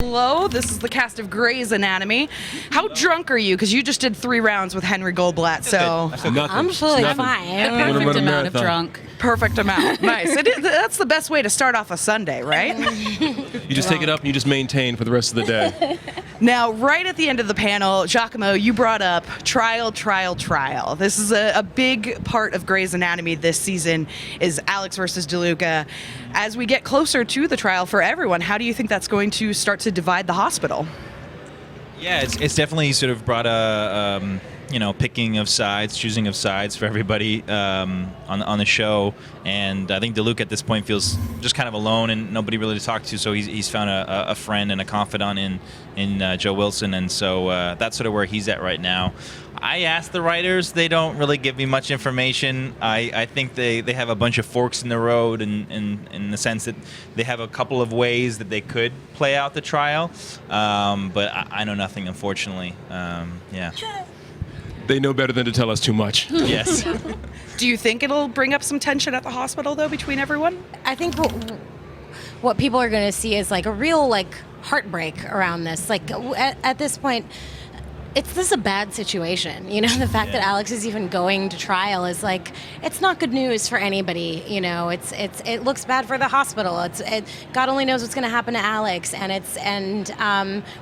Hello, this is the cast of Grey's Anatomy. How drunk are you? Because you just did 3 rounds with Henry Goldblatt, so... I'm totally fine. Perfect amount of drunk. Perfect amount. Nice. That's the best way to start off a Sunday, right? You just take it up and you just maintain for the rest of the day. Now, right at the end of the panel, Giacomo, you brought up trial. This is a big part of Grey's Anatomy this season, is Alex versus DeLuca. As we get closer to the trial for everyone, how do you think that's going to start to divide the hospital? Yeah, it's definitely sort of brought a picking of sides, choosing of sides for everybody on the show. And I think DeLuca at this point feels just kind of alone and nobody really to talk to. So he's found a friend and a confidant in Joe Wilson, and so that's sort of where he's at right now. I asked the writers; they don't really give me much information. I think they have a bunch of forks in the road, in the sense that they have a couple of ways that they could play out the trial, but I know nothing, unfortunately. Yeah. They know better than to tell us too much. Yes. Do you think it'll bring up some tension at the hospital, though, between everyone? I think what people are going to see is like a real heartbreak around this. At this point, this is a bad situation. You know, the fact that Alex is even going to trial is it's not good news for anybody. You know, it looks bad for the hospital. God only knows what's going to happen to Alex, and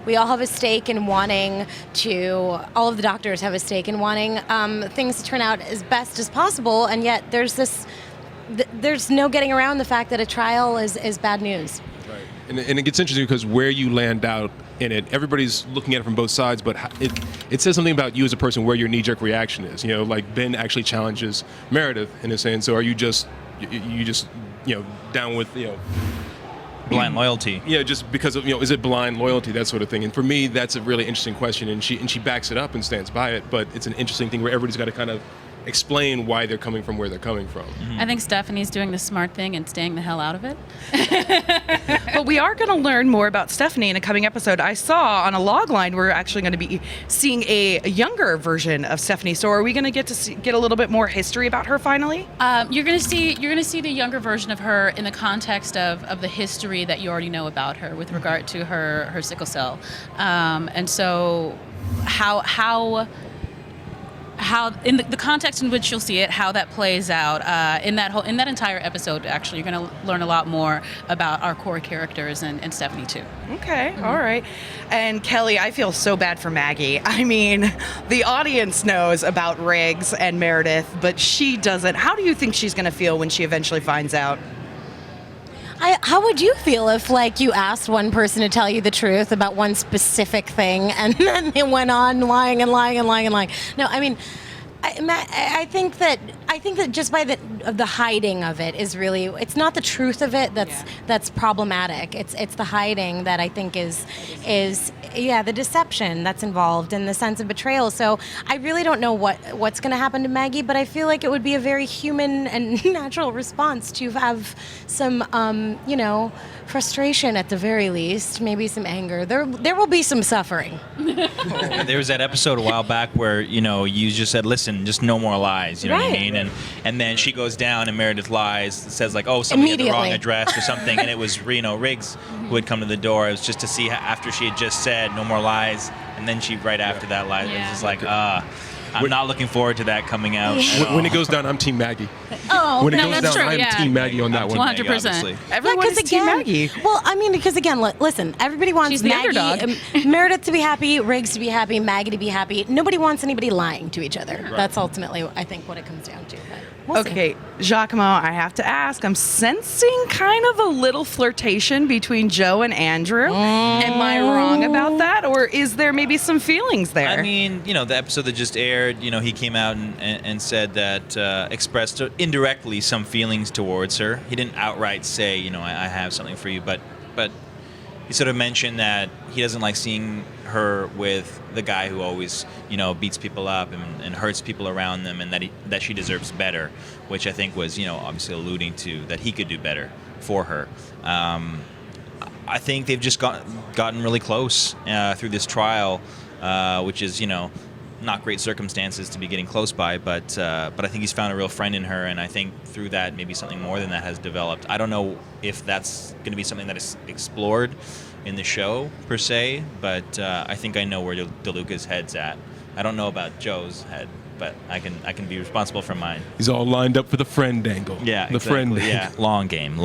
we all have a stake in wanting to. All of the doctors have a stake in wanting things to turn out as best as possible, and yet there's no getting around the fact that a trial is bad news. Right. And it gets interesting because where you land out in it, everybody's looking at it from both sides, but it says something about you as a person where your knee-jerk reaction is. You know, like Ben actually challenges Meredith in a sense. So are you just down with blind loyalty? Yeah, just because of is it blind loyalty, that sort of thing. And for me, that's a really interesting question, and she backs it up and stands by it. But it's an interesting thing where everybody's got to kind of explain why they're coming from where they're coming from. Mm-hmm. I think Stephanie's doing the smart thing and staying the hell out of it. But we are going to learn more about Stephanie in a coming episode. I saw on a log line we're actually going to be seeing a younger version of Stephanie. So are we going to get a little bit more history about her finally? You're going to see the younger version of her in the context of the history that you already know about her with regard to her sickle cell, and so how in the context in which you'll see it, how that plays out in that entire episode. Actually, you're going to learn a lot more about our core characters and Stephanie too. Okay, all right. And Kelly, I feel so bad for Maggie. I mean, the audience knows about Riggs and Meredith, but she doesn't. How do you think she's going to feel when she eventually finds out? How would you feel if, you asked one person to tell you the truth about one specific thing, and then they went on lying and lying and lying and lying? No, I mean, I think that just by the hiding of it is really, it's not the truth of it that's problematic. It's the hiding that I think is the deception that's involved and the sense of betrayal. So I really don't know what's going to happen to Maggie, but I feel like it would be a very human and natural response to have some frustration at the very least, maybe some anger. There will be some suffering. There was that episode a while back where you just said, listen, just no more lies, you know what I mean? And then she goes down and Meredith lies, says somebody had the wrong address or something, and it was Riggs who had come to the door. It was just to see after she had just said no more lies, and then right after that lies. It was just I'm not looking forward to that coming out. When it goes down, I'm Team Maggie. Oh, when it no, goes that's down, true, I'm Team Maggie on that one. 100%. Everyone is Team Maggie. Well, I mean, because again, listen, everybody wants She's the Maggie, Meredith to be happy, Riggs to be happy, Maggie to be happy. Nobody wants anybody lying to each other. Right. That's ultimately, I think, what it comes down to. We'll see. Giacomo, I have to ask, I'm sensing kind of a little flirtation between Joe and Andrew. Am I wrong about that? Or is there maybe some feelings there? I mean, the episode that just aired, he came out and said that, expressed indirectly some feelings towards her. He didn't outright say, I have something for you, but he sort of mentioned that he doesn't like seeing her with the guy who always, beats people up and hurts people around them, and that she deserves better, which I think was, obviously alluding to that he could do better for her. I think they've just gotten really close through this trial, which is, not great circumstances to be getting close by, but I think he's found a real friend in her, and I think through that maybe something more than that has developed. I don't know if that's going to be something that is explored in the show per se, but I think I know where DeLuca's head's at. I don't know about Joe's head, but I can be responsible for mine. He's all lined up for the friend angle. Yeah, the exactly. friend. Yeah, long game.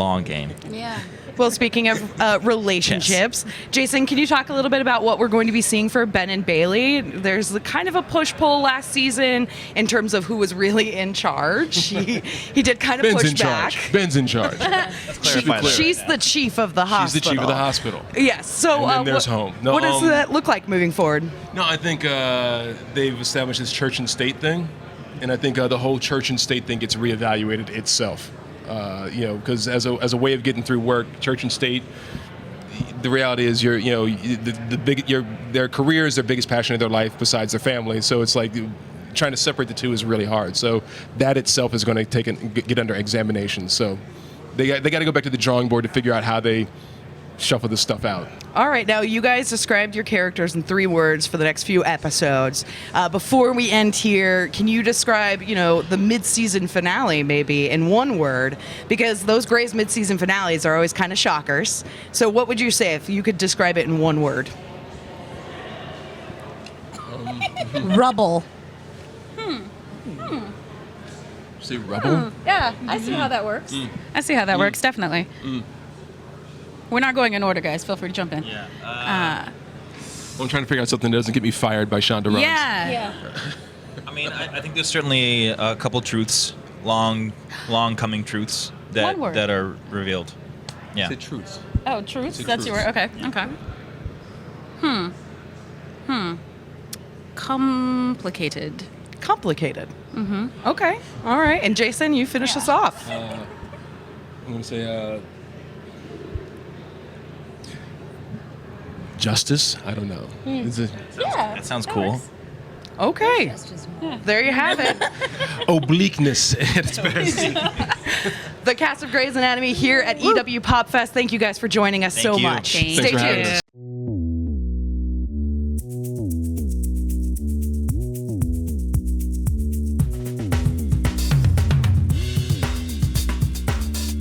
Yeah. Well, speaking of relationships, Jason, can you talk a little bit about what we're going to be seeing for Ben and Bailey? There's kind of a push-pull last season in terms of who was really in charge. He did kind of Ben's push in back. charge. Ben's in charge. Let's clarify that. She's the chief of the hospital. She's the chief of the hospital. Yes. So And then there's home. No, what does that look like moving forward? No, I think they've established this church and state thing, and I think the whole church and state thing gets reevaluated itself. Because as a way of getting through work, church and state, the reality is their career is their biggest passion of their life besides their family. So it's like trying to separate the two is really hard. So that itself is going to get under examination. So they got to go back to the drawing board to figure out how they shuffle this stuff out. All right, now you guys described your characters in 3 words for the next few episodes. Before we end here, can you describe, the mid-season finale maybe in 1 word? Because those Grey's mid-season finales are always kind of shockers. So what would you say if you could describe it in 1 word? Rubble. Say rubble? Yeah, I see how that works. I see how that works, definitely. We're not going in order, guys. Feel free to jump in. Yeah. I'm trying to figure out something that doesn't get me fired by Shonda Rhimes. Yeah. I mean, I think there's certainly a couple truths, long coming truths One word. that are revealed. Yeah. Say truths. Oh, truths? Say That's your truths. word? Okay. Okay. Complicated. Complicated. Mm-hmm. Okay. All right. And Jason, you finish us off. I'm going to say justice. I don't know. Is it That sounds cool. Okay. There you have it. obliqueness at its best? The cast of Grey's Anatomy here at EW PopFest. Thank you guys for joining us Thank so you. much. Thanks Stay for having tuned. us.